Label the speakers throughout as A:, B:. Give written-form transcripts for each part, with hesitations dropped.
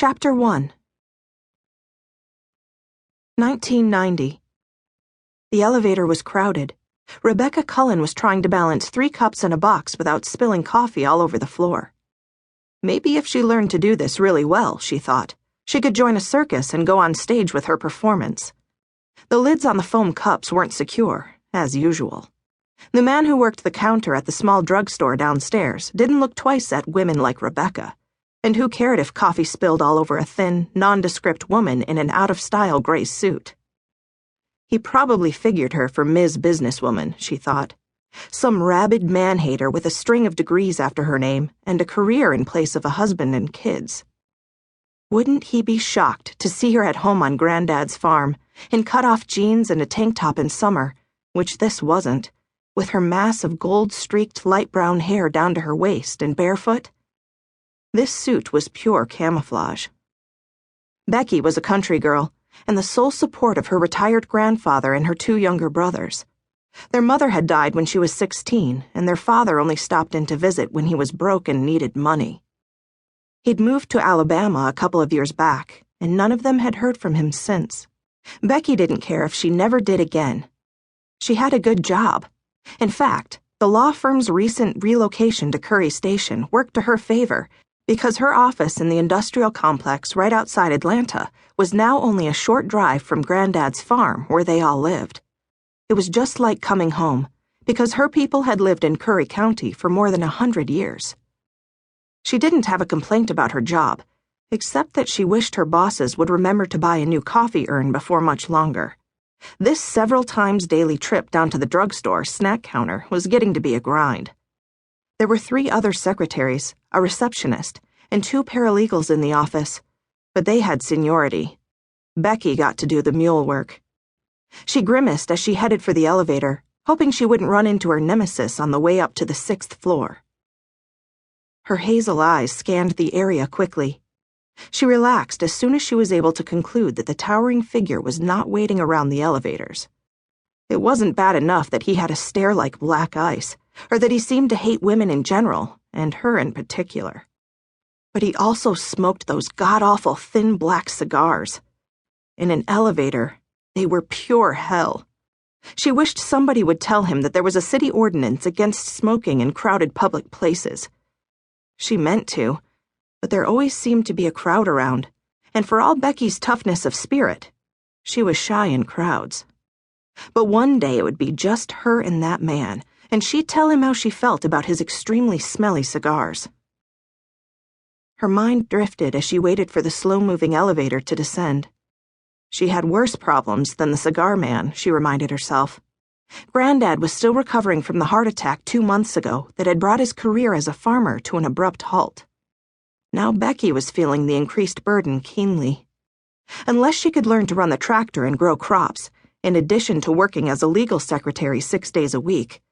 A: Chapter 1 1990. The elevator was crowded. Rebecca Cullen was trying to balance 3 cups and a box without spilling coffee all over the floor. Maybe if she learned to do this really well, she thought, she could join a circus and go on stage with her performance. The lids on the foam cups weren't secure, as usual. The man who worked the counter at the small drugstore downstairs didn't look twice at women like Rebecca. And who cared if coffee spilled all over a thin, nondescript woman in an out-of-style gray suit? He probably figured her for Ms. Businesswoman, she thought. Some rabid man-hater with a string of degrees after her name and a career in place of a husband and kids. Wouldn't he be shocked to see her at home on Granddad's farm, in cut-off jeans and a tank top in summer, which this wasn't, with her mass of gold-streaked light brown hair down to her waist and barefoot? This suit was pure camouflage. Becky was a country girl, and the sole support of her retired grandfather and her 2 younger brothers. Their mother had died when she was 16, and their father only stopped in to visit when he was broke and needed money. He'd moved to Alabama a couple of years back, and none of them had heard from him since. Becky didn't care if she never did again. She had a good job. In fact, the law firm's recent relocation to Curry Station worked to her favor, because her office in the industrial complex right outside Atlanta was now only a short drive from Granddad's farm where they all lived. It was just like coming home, because her people had lived in Curry County for more than 100 years. She didn't have a complaint about her job, except that she wished her bosses would remember to buy a new coffee urn before much longer. This several times daily trip down to the drugstore snack counter was getting to be a grind. There were 3 other secretaries, a receptionist, and 2 paralegals in the office, but they had seniority. Becky got to do the mule work. She grimaced as she headed for the elevator, hoping she wouldn't run into her nemesis on the way up to the 6th floor. Her hazel eyes scanned the area quickly. She relaxed as soon as she was able to conclude that the towering figure was not waiting around the elevators. It wasn't bad enough that he had a stare like black ice, or that he seemed to hate women in general, and her in particular. But he also smoked those god-awful thin black cigars. In an elevator, they were pure hell. She wished somebody would tell him that there was a city ordinance against smoking in crowded public places. She meant to, but there always seemed to be a crowd around, and for all Becky's toughness of spirit, she was shy in crowds. But one day it would be just her and that man, and she'd tell him how she felt about his extremely smelly cigars. Her mind drifted as she waited for the slow-moving elevator to descend. She had worse problems than the cigar man, she reminded herself. Granddad was still recovering from the heart attack 2 months ago that had brought his career as a farmer to an abrupt halt. Now Becky was feeling the increased burden keenly. Unless she could learn to run the tractor and grow crops, in addition to working as a legal secretary 6 days a week,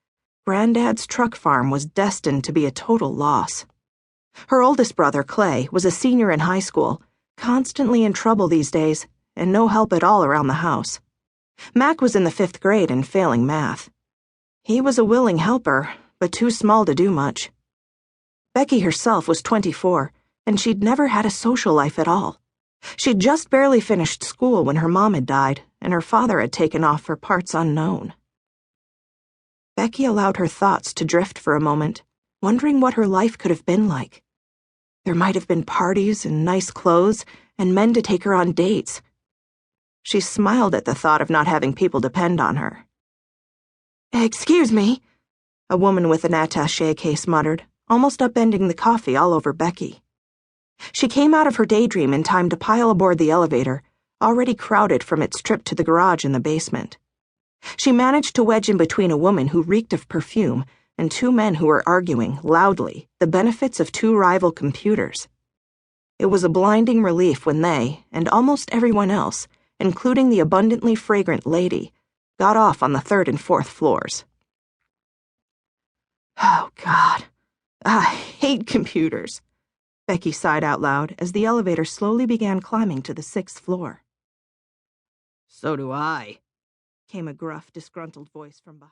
A: Granddad's truck farm was destined to be a total loss. Her oldest brother, Clay, was a senior in high school, constantly in trouble these days, and no help at all around the house. Mac was in the 5th grade and failing math. He was a willing helper, but too small to do much. Becky herself was 24, and she'd never had a social life at all. She'd just barely finished school when her mom had died, and her father had taken off for parts unknown. Becky allowed her thoughts to drift for a moment, wondering what her life could have been like. There might have been parties and nice clothes, and men to take her on dates. She smiled at the thought of not having people depend on her. "Excuse me," a woman with an attaché case muttered, almost upending the coffee all over Becky. She came out of her daydream in time to pile aboard the elevator, already crowded from its trip to the garage in the basement. She managed to wedge in between a woman who reeked of perfume and 2 men who were arguing, loudly, the benefits of 2 rival computers. It was a blinding relief when they, and almost everyone else, including the abundantly fragrant lady, got off on the 3rd and 4th floors. "Oh, God, I hate computers," Becky sighed out loud as the elevator slowly began climbing to the 6th floor.
B: "So do I,"
A: came a gruff, disgruntled voice from behind.